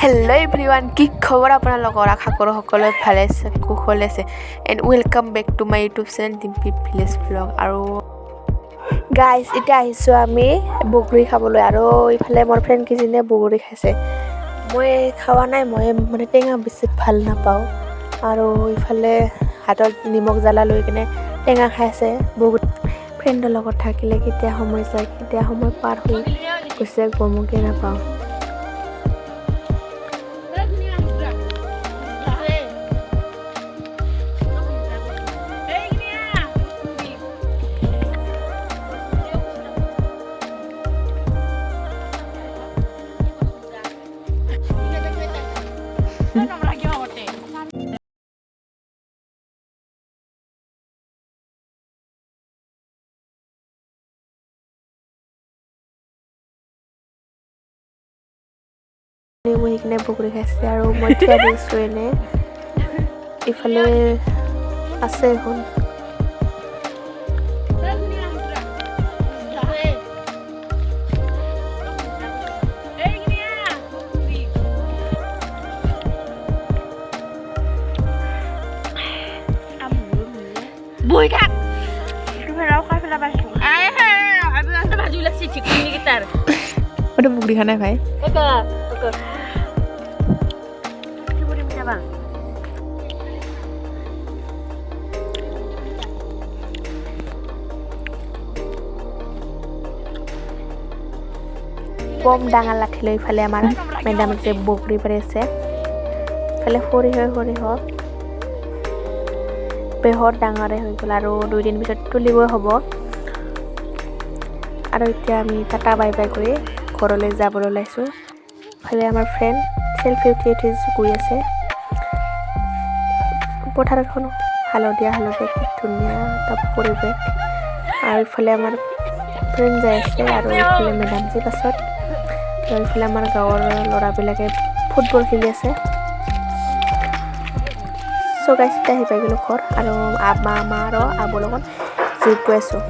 Hello' everyone, কি খবৰ আপোনালোকৰ? আশা কৰোঁ সকলোৱে ভালে আছে, কুশল আছে। And welcome back to my YouTube channel Dimpi village vlog. আৰু গাইজ, এতিয়া আহিছোঁ আমি বগৰী খাবলৈ। আৰু ইফালে মোৰ ফ্ৰেণ্ড কেইজনীয়ে বগৰী খাইছে, মই খোৱা নাই। মই মানে টেঙা বেছি ভাল নাপাওঁ। আৰু ইফালে হাতত নিমখ জ্বালা লৈ কিনে টেঙা খাইছে। বহুত ফ্ৰেণ্ডৰ লগত থাকিলে কেতিয়া সময় যায়, কেতিয়া সময় পাৰ হৈ গৈছে গমকে নাপাওঁ। মই সেইখিনি বগৰী খাইছে আৰু মই থিয় দি আছোঁ এনে। ইফালে আছে এখন বই থাক তুমিও খাই পেলা পাইছো আই হে আমি একটা ভাজি লাগছি চিকেন নি গিটার ওটা বগৰী খা নাই ভাই। ওকা ওকা কি বলি মিটাবা কম ডাঙৰ লাঠি লৈ ইফালে আমাৰ মেডাম যে বগৰী পাৰি আছে, ইফালে সৰিয়হ বেহত ডাঙৰে হৈ গ'ল আৰু 2 দিন পিছত তুলিবই হ'ব। আৰু এতিয়া আমি টাটা বাই বাই কৰি ঘৰলৈ যাবলৈ ওলাইছোঁ। ইফালে আমাৰ ফ্ৰেণ্ড চেল্ফি উঠি গৈ আছে। পথাৰখন হালধীয়া কি ধুনীয়া এটা পৰিৱেশ। আৰু ইফালে আমাৰ ফ্ৰেণ্ড যাই আছে আৰু ইফালে মেডাম যি পাছত। আৰু ইফালে আমাৰ গাঁৱৰ ল'ৰাবিলাকে ফুটবল খেলি আছে। চগাই চিটা আহি পাই গ'লোঁ ঘৰ আৰু মা আৰু আবুৰ লগত জুই গৈ আছোঁ।